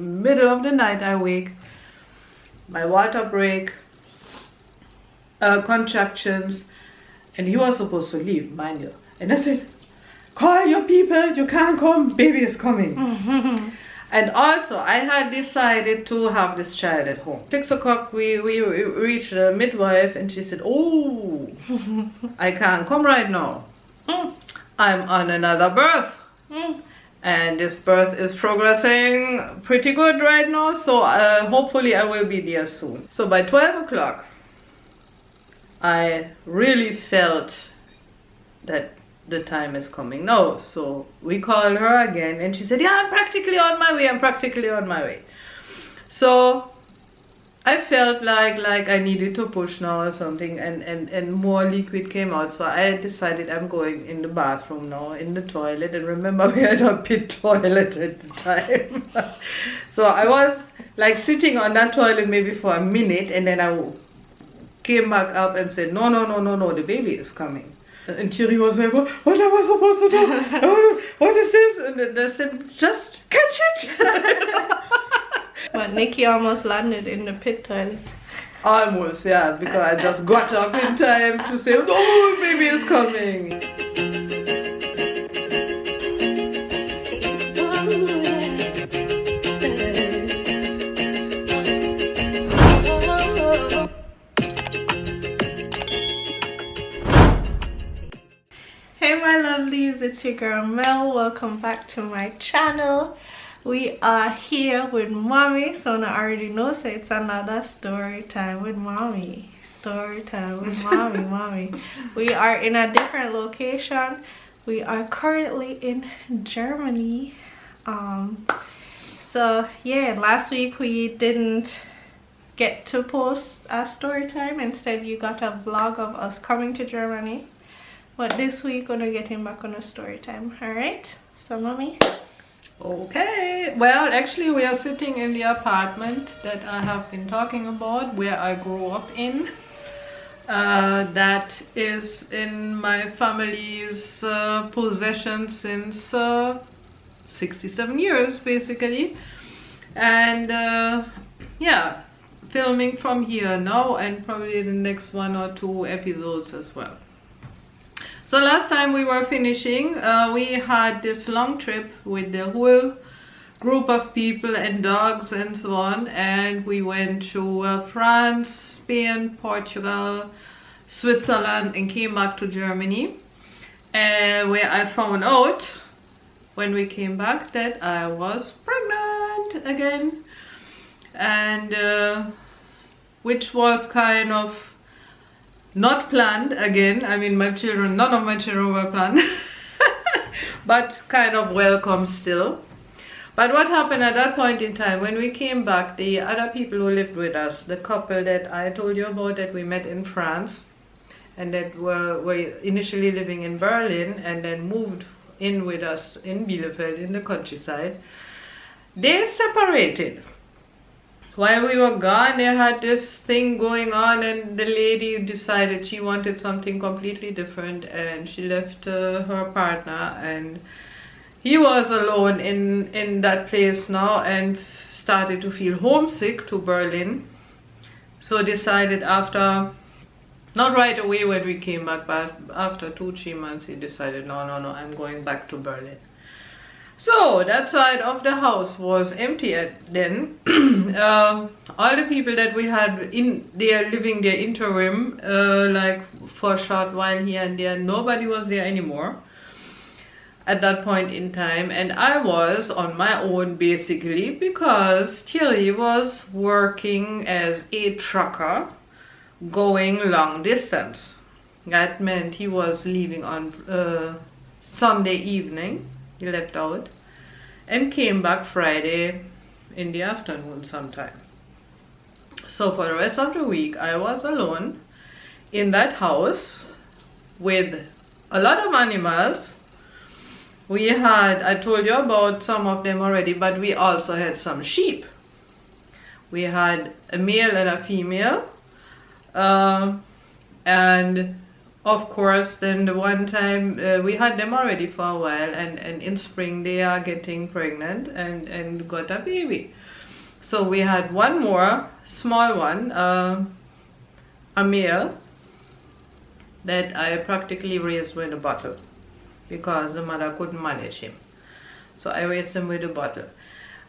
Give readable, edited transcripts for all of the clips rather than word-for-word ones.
Middle of the night I wake, my water break, contractions, and he was supposed to leave, mind you. And I said, call your people, you can't come, baby is coming. And also I had decided to have this child at home. 6 o'clock we reached the midwife and she said, oh, I can't come right now. I'm on another birth. And this birth is progressing pretty good right now, so hopefully I will be there soon. So by 12 o'clock I really felt that the time is coming now. So we called her again and she said, yeah, I'm practically on my way. So I felt like I needed to push now or something, and more liquid came out. So I decided I'm going in the bathroom now, in the toilet. And remember, we had a pit toilet at the time. So I was like sitting on that toilet maybe for a minute, and then I came back up and said, no, the baby is coming. And Thierry was like, what am I supposed to do? What is this? And they said, just catch it. But Nikki almost landed in the pit toilet. Almost, yeah, because I just got up in time to say, oh, baby is coming. Hey my lovelies, it's your girl Mel. Welcome back to my channel. We are here with mommy, so I already know, so it's another story time with mommy. Story time with mommy. We are in a different location. We are currently in Germany. So yeah, last week we didn't get to post a story time. Instead you got a vlog of us coming to Germany. But this week we're gonna get him back on a story time. Alright, so mommy. Okay, well actually we are sitting in the apartment that I have been talking about, where I grew up in. That is in my family's possession since 67 years basically. And yeah, filming from here now, and probably the next 1 or 2 episodes as well. So last time we were finishing, we had this long trip with the whole group of people and dogs and so on, and we went to France, Spain, Portugal, Switzerland, and came back to Germany, where I found out when we came back that I was pregnant again, and which was kind of not planned again. I mean, none of my children were planned, but kind of welcome still. But what happened at that point in time, when we came back, the other people who lived with us, the couple that I told you about that we met in France, and that were initially living in Berlin and then moved in with us in Bielefeld in the countryside, they separated. While we were gone, they had this thing going on, and the lady decided she wanted something completely different, and she left her partner, and he was alone in that place now and started to feel homesick to Berlin. So decided after, not right away when we came back, but after 2-3 months, he decided, no, I'm going back to Berlin. So that side of the house was empty then. All the people that we had in there living there interim, like for a short while here and there, nobody was there anymore at that point in time, and I was on my own basically, because Thierry was working as a trucker going long distance. That meant he was leaving on Sunday evening. He left out and came back Friday in the afternoon sometime. So for the rest of the week I was alone in that house with a lot of animals. We had, I told you about some of them already, but we also had some sheep. We had a male and a female, and of course, then the one time we had them already for a while, and in spring they are getting pregnant and got a baby. So we had one more small one, a male, that I practically raised with a bottle because the mother couldn't manage him. So I raised him with a bottle.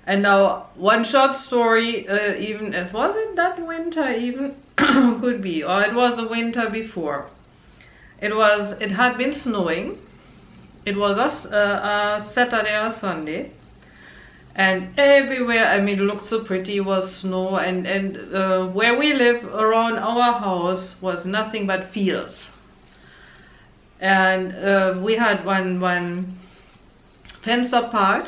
And now one short story, even was it that winter even could be, or it was the winter before. It had been snowing. It was a Saturday or Sunday, and everywhere, I mean, it looked so pretty, was snow, and where we live around our house was nothing but fields. And we had one fenced up part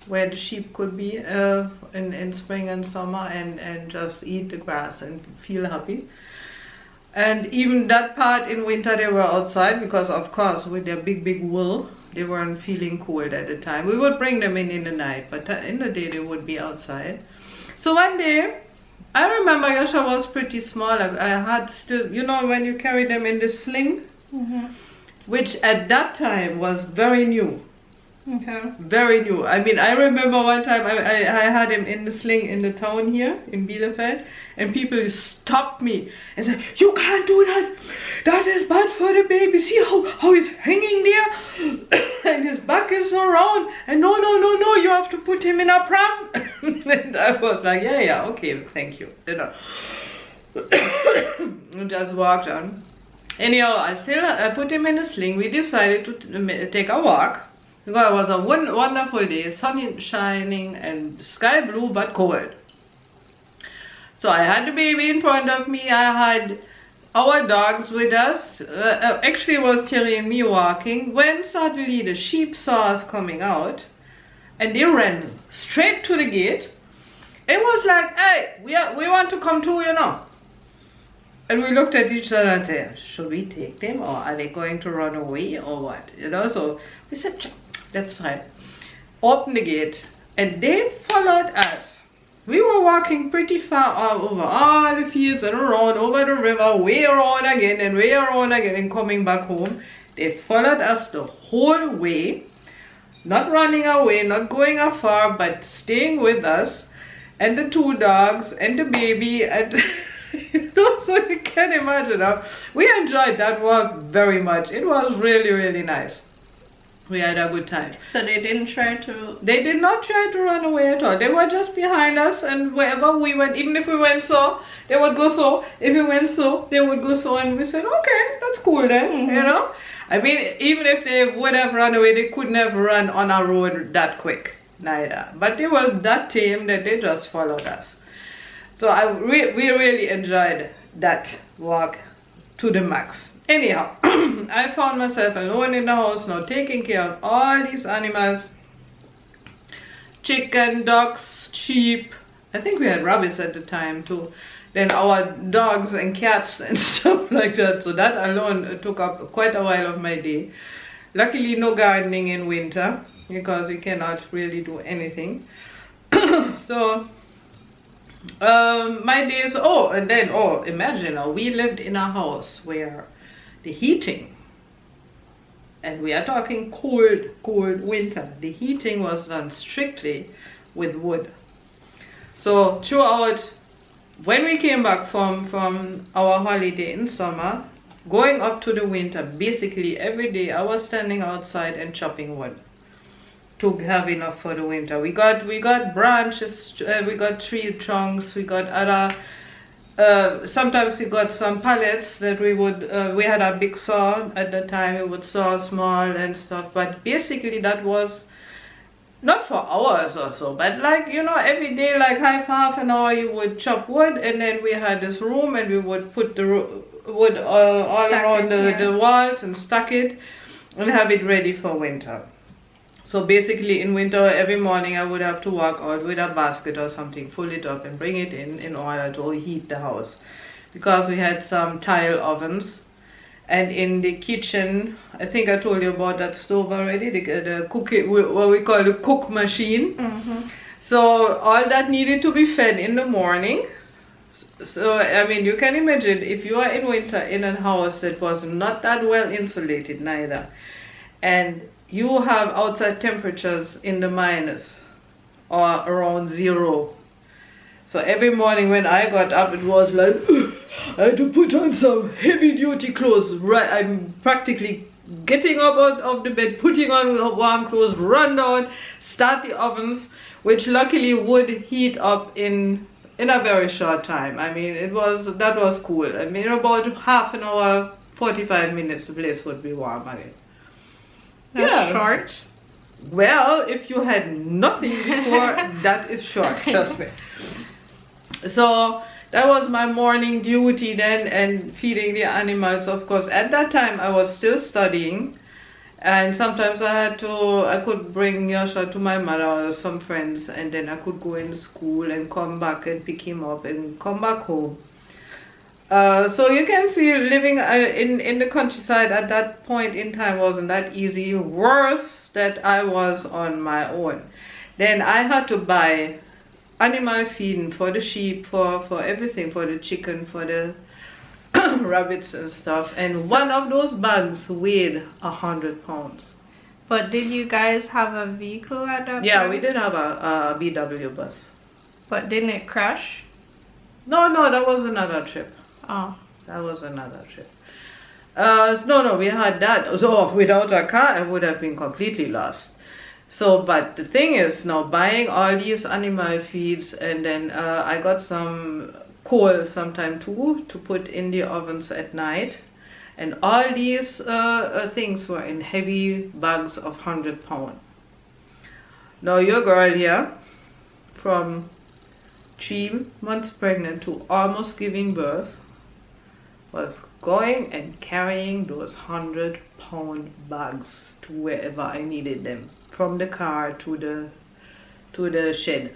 where the sheep could be in spring and summer and just eat the grass and feel happy. And even that part in winter they were outside because, of course, with their big wool, they weren't feeling cold at the time. We would bring them in the night, but in the day they would be outside. So one day, I remember Yasha was pretty small. I had still, you know, when you carry them in the sling, which at that time was very new. Okay. Very new. I mean, I remember one time I had him in the sling in the town here in Bielefeld, and people stopped me and said, "You can't do that. That is bad for the baby. See how he's hanging there, and his back is so round. And no, you have to put him in a pram." And I was like, yeah, okay, thank you. You know, and just walked on. Anyhow, I put him in a sling. We decided to take a walk. Because it was a wonderful day, sun shining and sky blue but cold. So I had the baby in front of me, I had our dogs with us. Actually it was Thierry and me walking, when suddenly the sheep saw us coming out and they ran straight to the gate. It was like, "Hey, we want to come too, you know." And we looked at each other and said, "Should we take them, or are they going to run away, or what?" You know, so we said, "Let's try." Open the gate, and they followed us. We were walking pretty far over all the fields and around, over the river, way around again and way around again, and coming back home. They followed us the whole way, not running away, not going afar, but staying with us, and the two dogs and the baby, and you know, so you can imagine. We enjoyed that walk very much. It was really nice. We had a good time. So they didn't try to... They did not try to run away at all. They were just behind us, and wherever we went, even if we went so, they would go so. If we went so, they would go so, and we said, "Okay, that's cool then," you know? I mean, even if they would have run away, they couldn't have run on a road that quick, neither. But they were that tame that they just followed us. So we really enjoyed that walk to the max. Anyhow, I found myself alone in the house now, taking care of all these animals. Chicken, ducks, sheep. I think we had rabbits at the time too. Then our dogs and cats and stuff like that. So that alone took up quite a while of my day. Luckily no gardening in winter, because you cannot really do anything. So my days, imagine now, we lived in a house where the heating, and we are talking cold winter, the heating was done strictly with wood. So throughout, when we came back from our holiday in summer, going up to the winter, basically every day I was standing outside and chopping wood to have enough for the winter. We got branches, we got tree trunks, we got other, sometimes we got some pallets that we would, we had a big saw at the time, we would saw small and stuff, but basically that was not for hours or so, but like, you know, every day, like half an hour you would chop wood, and then we had this room and we would put the wood all around the walls and stack it and have it ready for winter. So basically in winter, every morning I would have to walk out with a basket or something, fill it up and bring it in order to heat the house. Because we had some tile ovens, and in the kitchen, I think I told you about that stove already, the cooking, what we call the cook machine. So all that needed to be fed in the morning. So I mean, you can imagine if you are in winter in a house that was not that well insulated neither, and you have outside temperatures in the minus or around 0. So every morning when I got up, it was like I had to put on some heavy duty clothes. Right, I'm practically getting up out of the bed, putting on warm clothes, run down, start the ovens, which luckily would heat up in a very short time. I mean, that was cool. I mean, about half an hour, 45 minutes, the place would be warm again. That's short. Well, if you had nothing before, that is short, trust me. So that was my morning duty then, and feeding the animals, of course. At that time, I was still studying, and sometimes I could bring Yasha to my mother or some friends, and then I could go into school and come back and pick him up and come back home. So you can see living in the countryside at that point in time wasn't that easy. Worse that I was on my own. Then I had to buy animal feeding for the sheep, for everything, for the chicken, for the rabbits and stuff. And one of those bags weighed 100 pounds. But did you guys have a vehicle at that Yeah, time? we did have a VW bus. But didn't it crash? No, that was another trip. Oh. That was another trip. No, we had that. So without a car, I would have been completely lost. So, but the thing is, now buying all these animal feeds, and then I got some coal sometime too to put in the ovens at night. And all these things were in heavy bags of 100 pounds. Now your girl here, from 3 months pregnant to almost giving birth, was going and carrying those 100-pound bags to wherever I needed them, from the car to the shed.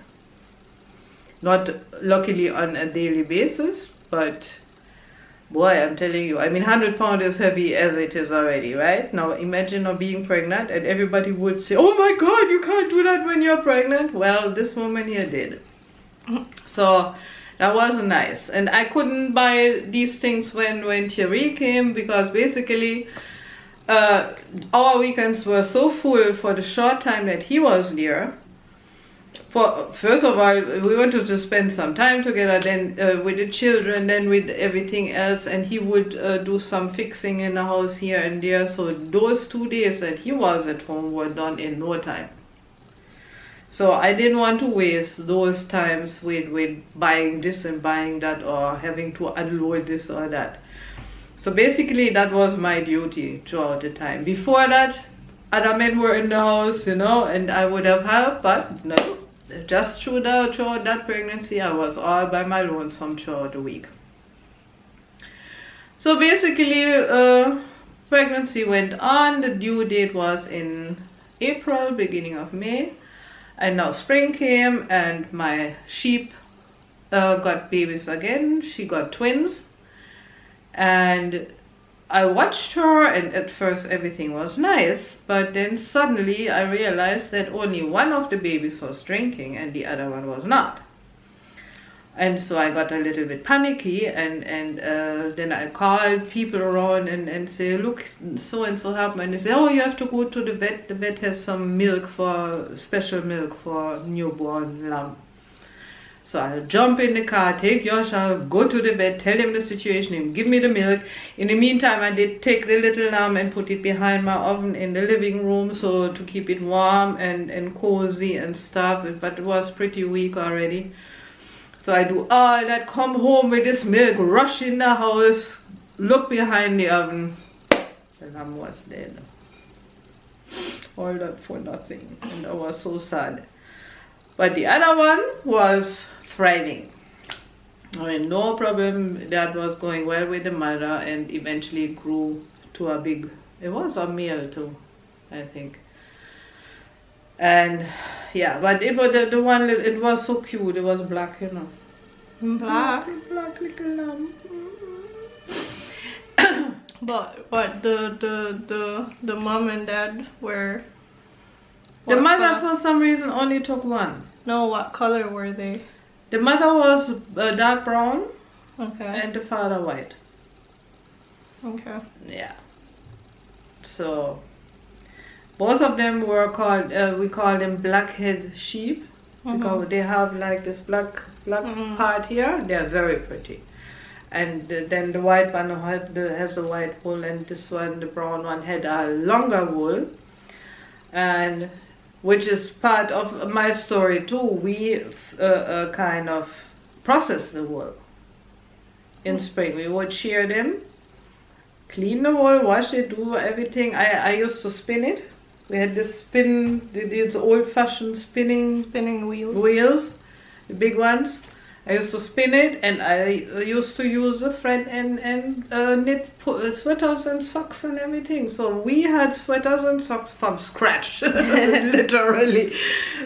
Not luckily on a daily basis, but boy, I'm telling you, I mean, 100 pounds is heavy as it is already, right? Now imagine not being pregnant, and everybody would say, oh my god, you can't do that when you're pregnant. Well, this woman here did. So that wasn't nice. And I couldn't buy these things when Thierry came, because basically our weekends were so full for the short time that he was there. First of all, we wanted to spend some time together, then with the children, then with everything else, and he would do some fixing in the house here and there. So those 2 days that he was at home were done in no time. So I didn't want to waste those times with buying this and buying that, or having to unload this or that. So basically that was my duty throughout the time. Before that, other men were in the house, you know, and I would have helped, but no. Just throughout that pregnancy, I was all by my lonesome throughout the week. So basically, pregnancy went on. The due date was in April, beginning of May. And now spring came, and my sheep got babies again. She got twins. And I watched her, and at first everything was nice, but then suddenly I realized that only one of the babies was drinking and the other one was not. And so I got a little bit panicky, and then I called people around and say, look, so and so happened. And they say, oh, you have to go to the vet. The vet has some special milk for newborn lamb. So I'll jump in the car, take Yasha, go to the vet, tell him the situation, and give me the milk. In the meantime, I did take the little lamb and put it behind my oven in the living room, so to keep it warm and cozy and stuff, but it was pretty weak already. So I do all that, come home with this milk, rush in the house, look behind the oven. The lamb was dead. All that for nothing, and I was so sad. But the other one was thriving. I mean, no problem. That was going well with the mother, and eventually it grew to it was a male too, I think. And yeah, but it was the one, it was so cute. It was black, you know. Black little lamb. But the mom and dad were. The mother, for some reason, only took one. No, what color were they? The mother was dark brown. Okay. And the father white. Okay. Yeah. So both of them were called, we call them blackhead sheep, because they have like this black black part here, they're very pretty. And then the white one has a white wool, and this one, the brown one, had a longer wool. And which is part of my story too. We kind of process the wool in spring. We would shear them, clean the wool, wash it, do everything. I used to spin it. We had this these old-fashioned spinning wheels, the big ones. I used to spin it, and I used to use the thread and knit sweaters and socks and everything. So we had sweaters and socks from scratch, literally.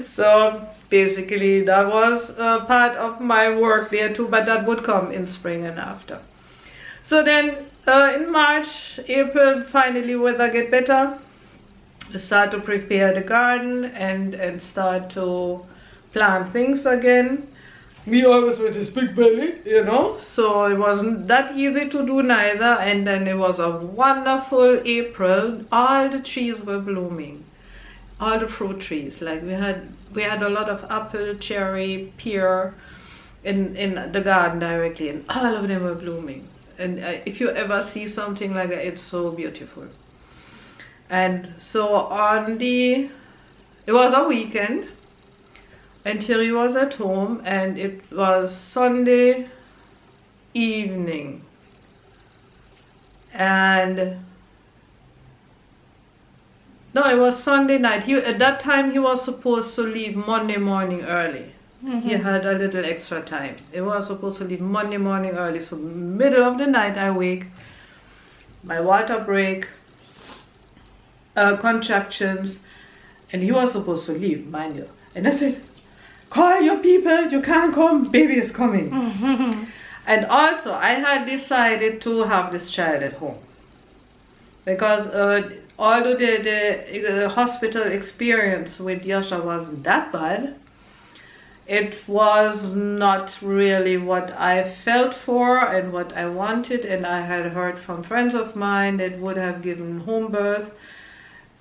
So basically that was part of my work there too, but that would come in spring and after. So then in March, April, finally weather get better. We start to prepare the garden and start to plant things again. Me always with this big belly, you know, so it wasn't that easy to do neither. And then it was a wonderful April. All the trees were blooming, all the fruit trees. Like we had a lot of apple, cherry, pear in the garden directly, and all of them were blooming. And if you ever see something like that, it's so beautiful. And so it was a weekend. And Thierry was at home, and it was Sunday evening. And no, it was Sunday night. At that time he was supposed to leave Monday morning early. He had a little extra time. He was supposed to leave Monday morning early. So middle of the night I wake, my water break, contractions, and he was supposed to leave, mind you. And I said, call your people, you can't come, baby is coming. And also I had decided to have this child at home, because although the hospital experience with Yasha wasn't that bad, it was not really what I felt for and what I wanted. And I had heard from friends of mine that would have given home birth,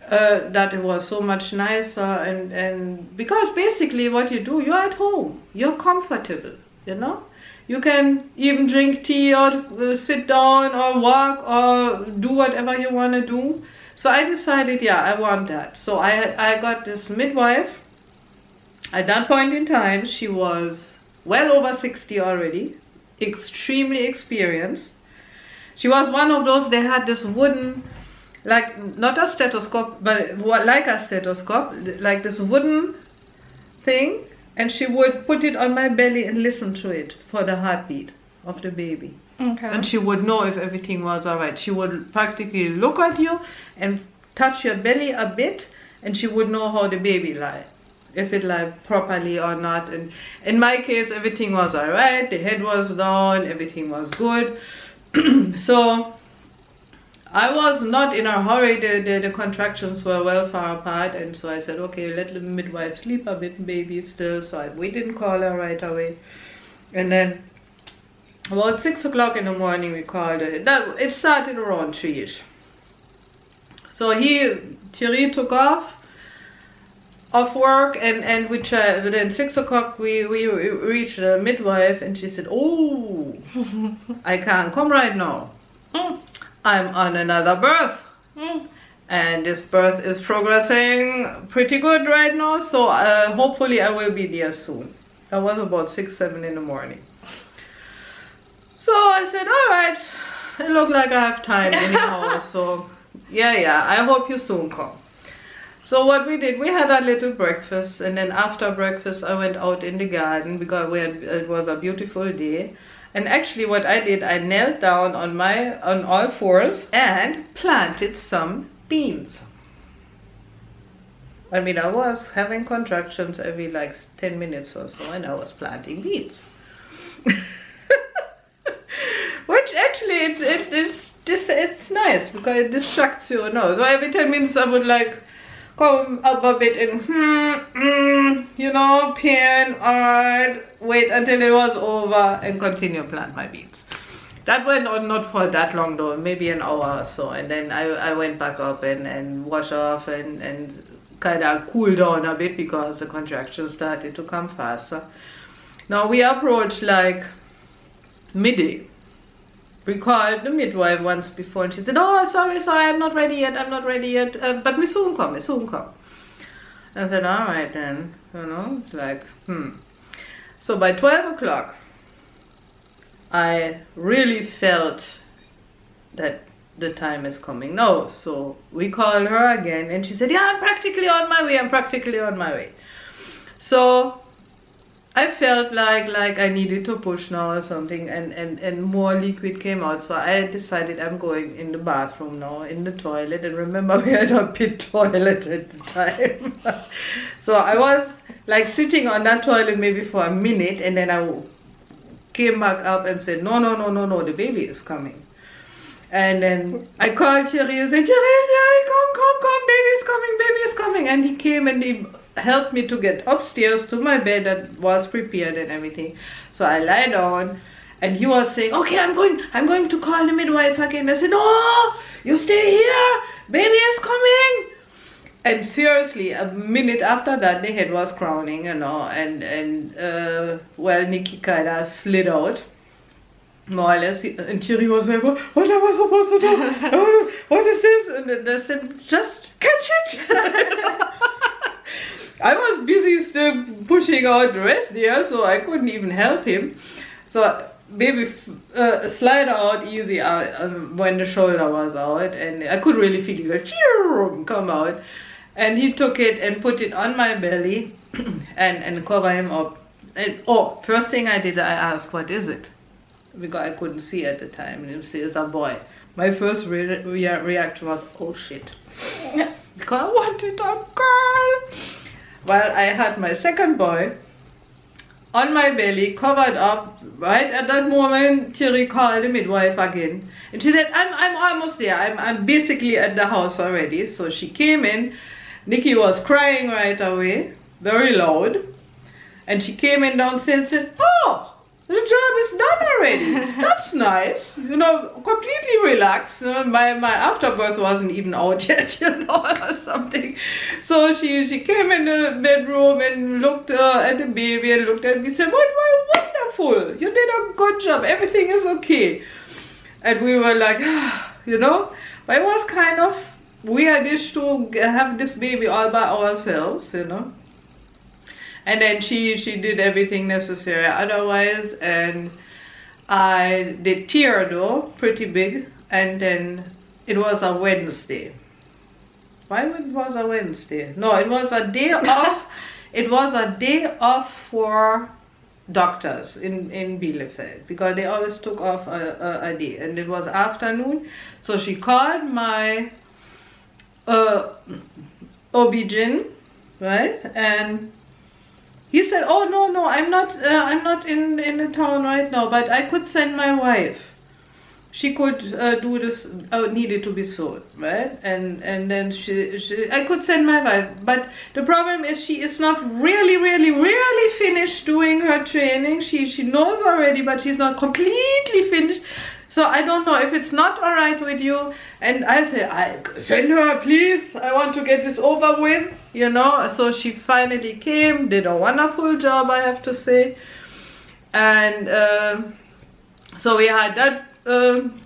that it was so much nicer, and because basically what you do, you're at home, you're comfortable, you know, you can even drink tea or sit down or walk or do whatever you want to do. So I decided, yeah, I want that. So I got this midwife. At that point in time she was well over 60 already, extremely experienced. She was one of those, they had this wooden, like not a stethoscope, but like a stethoscope, like this wooden thing, and she would put it on my belly and listen to it for the heartbeat of the baby. Okay. And she would know if everything was all right. She would practically look at you and touch your belly a bit, and she would know how the baby lie, if it lie properly or not. And in my case, everything was all right. The head was down, everything was good. So I was not in a hurry. The contractions were well far apart, and so I said, okay, let the midwife sleep a bit, baby still. So we didn't call her right away. And then about 6 o'clock in the morning we called her. It started around 3ish. So Thierry took off work, and we tried. Then 6 o'clock we reached the midwife, and she said, oh, I can't come right now. I'm on another birth, and this birth is progressing pretty good right now, so hopefully I will be there soon. That was about 6-7 in the morning. So I said, all right, it looked like I have time anyhow, so yeah, I hope you soon come. So what we did, we had a little breakfast, and then after breakfast I went out in the garden because it was a beautiful day. And actually what I did, I knelt down on all fours and planted some beans. I mean, I was having contractions every like 10 minutes or so, and I was planting beans. Which actually it's nice because it distracts you, no? So every 10 minutes I would like come up a bit and you know, pin, wait until it was over and continue plant my beans. That went on not for that long though, maybe an hour or so, and then I went back up and wash off and kind of cool down a bit because the contractions started to come faster. Now we approached like midday. We called the midwife once before and she said, oh, sorry, I'm not ready yet, but me soon come. I said, all right then, it's like, So by 12 o'clock, I really felt that the time is coming now. So we called her again and she said, yeah, I'm practically on my way. So I felt like I needed to push now or something, and more liquid came out. So I decided I'm going in the bathroom now, in the toilet. And remember, we had a pit toilet at the time. So I was like sitting on that toilet maybe for a minute, and then I came back up and said, no, the baby is coming. And then I called Thierry and said, Thierry, come, baby is coming. And he came and he helped me to get upstairs to my bed that was prepared and everything. So I lie down and he was saying, okay, I'm going to call the midwife again. I said, no, you stay here, baby is coming. And seriously, a minute after that, the head was crowning, and Nikki kind of slid out. More or less, and Thierry was like, what am I supposed to do? What is this? And then they said, just catch it. I was busy still pushing out the rest there, so I couldn't even help him. So baby slide out easy when the shoulder was out, and I could really feel it come out. And he took it and put it on my belly and cover him up. And first thing I did, I asked, what is it? Because I couldn't see at the time, and he said, it's a boy. My first reaction was, oh shit. Because I wanted a girl. Well, I had my second boy on my belly, covered up. Right at that moment, Thierry called the midwife again. And she said, I'm almost there. I'm basically at the house already. So she came in. Nikki was crying right away, very loud. And she came in downstairs and said, oh, the job is done already. That's nice. Completely relaxed. My afterbirth wasn't even out yet, or something. So she came in the bedroom and looked at the baby and looked at me and said, well, wonderful. You did a good job. Everything is okay. And we were like, but it was kind of weirdish to have this baby all by ourselves, And then she did everything necessary otherwise, and I did tear though, pretty big, and then it was a Wednesday. Why it was a Wednesday? No, it was a day off. It was a day off for doctors in Bielefeld, because they always took off a day, and it was afternoon. So she called my OB-GYN, right, and he said, oh no, I'm not in the town right now, but I could send my wife. She could do this, needed to be sold, right? And then I could send my wife, but the problem is she is not really finished doing her training. She knows already, but she's not completely finished. So I don't know if it's not all right with you. And I said, send her, please. I want to get this over with, So she finally came, did a wonderful job, I have to say. And so we had that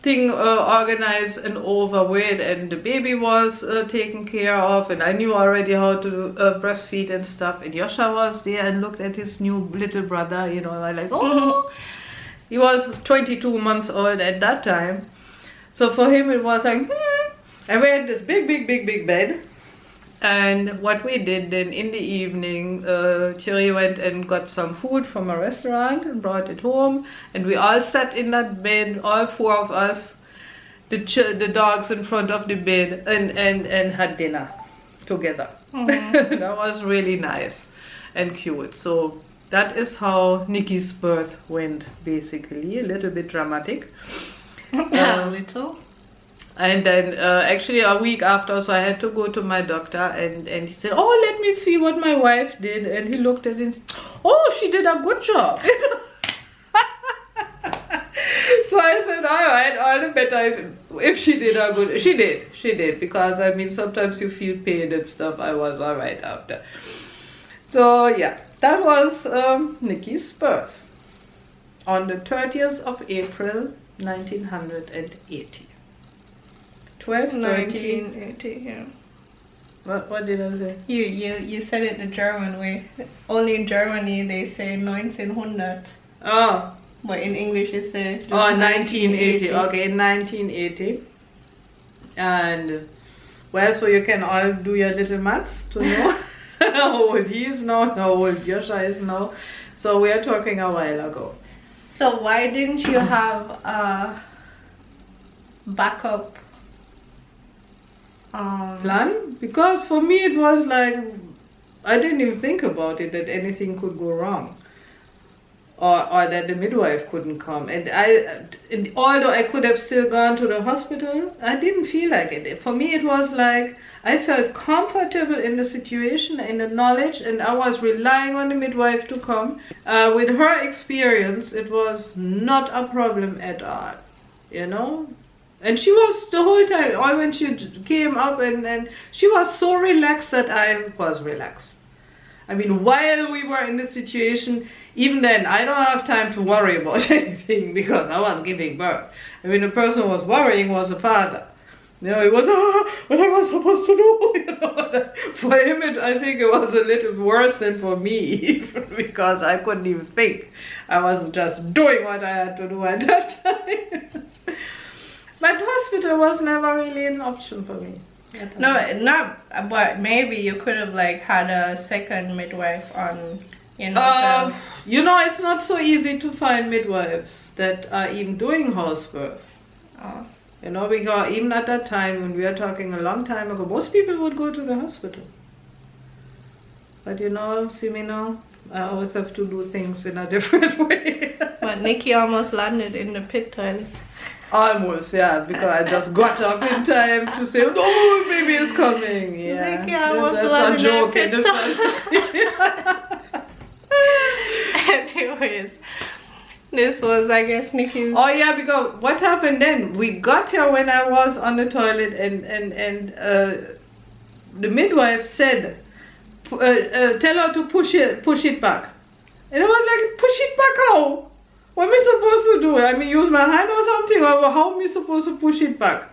thing organized and over with, and the baby was taken care of, and I knew already how to breastfeed and stuff. And Yosha was there and looked at his new little brother, I like, oh. He was 22 months old at that time. So for him it was like, And we had this big bed. And what we did then in the evening, Thierry went and got some food from a restaurant and brought it home. And we all sat in that bed, all four of us, the dogs in front of the bed, and had dinner together. That was really nice and cute. So that is how Nikki's birth went, basically. A little bit dramatic. A little. And then actually a week after, so I had to go to my doctor, and he said, oh, let me see what my wife did. And he looked at it and said, oh, she did a good job. So I said, all right, all the better if she did a good. She did, because I mean sometimes you feel pain and stuff. I was all right after. So yeah, that was Nikki's birth on the 30th of April 1980. 1980, yeah. What did I say? You said it the German way. Only in Germany they say 1900. Oh. But in English you say just 1980. Okay, 1980. And well, so you can all do your little maths to know how old he is now, how old Yosha is now. So we are talking a while ago. So why didn't you have a backup plan? Because for me it was like, I didn't even think about it that anything could go wrong. Or that the midwife couldn't come. And although I could have still gone to the hospital, I didn't feel like it. For me, it was like I felt comfortable in the situation, in the knowledge, and I was relying on the midwife to come. With her experience, it was not a problem at all, you know? And she was the whole time, or when she came up, and she was so relaxed that I was relaxed. I mean, while we were in the situation, even then, I don't have time to worry about anything because I was giving birth. I mean, the person who was worrying was the father. You know, he was, what am I supposed to do? You know, for him, I think it was a little worse than for me because I couldn't even think. I was just doing what I had to do at that time. But hospital was never really an option for me. No, not, but maybe you could have like had a second midwife on, you know. You know, it's not so easy to find midwives that are even doing house birth. Oh. You know, because even at that time, when we are talking a long time ago, most people would go to the hospital. But you know, see me now, I always have to do things in a different way. But Nikki almost landed in the pit toilet. Almost, yeah, because I just got up in time to say, oh, baby is coming. Yeah, Nikki almost that's landed a joke in in the the Anyways, this was, I guess, Nikki's. Oh yeah, because what happened then? We got here when I was on the toilet, and the midwife said, tell her to push it back. And I was like, push it back how? What am I supposed to do? I mean, use my hand or something? Or how am I supposed to push it back?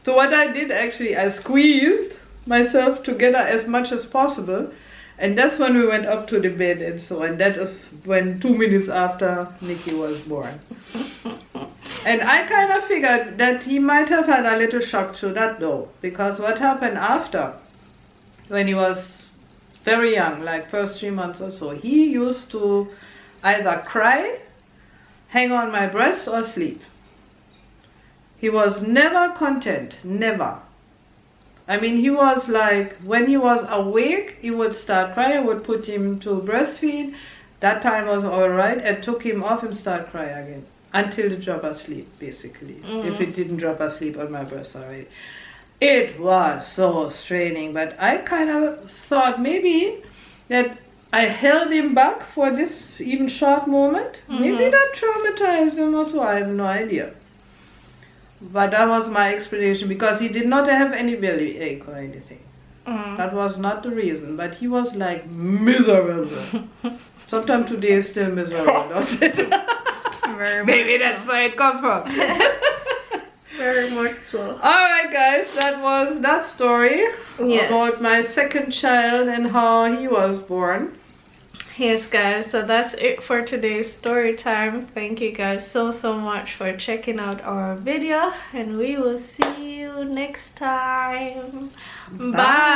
So what I did actually, I squeezed myself together as much as possible. And that's when we went up to the bed and so on. That is when 2 minutes after Nikki was born. And I kind of figured that he might have had a little shock to that though. Because what happened after, when he was very young, like first 3 months or so, he used to either cry, hang on my breast, or sleep. He was never content, never. I mean, he was like, when he was awake, he would start crying. I would put him to breastfeed. That time was all right. I took him off and start crying again until he dropped asleep, basically. If it didn't drop asleep on my breast already. It was so straining, but I kind of thought maybe that I held him back for this even short moment. Maybe that traumatized him also, I have no idea. But that was my explanation, because he did not have any belly ache or anything. That was not the reason, but he was like miserable. Sometimes today is still miserable, don't it? Maybe that's where it comes from. Very much so. Alright guys, that was that story about my second child and how he was born. Yes guys, so that's it for today's story time. Thank you guys so much for checking out our video, and we will see you next time. Bye.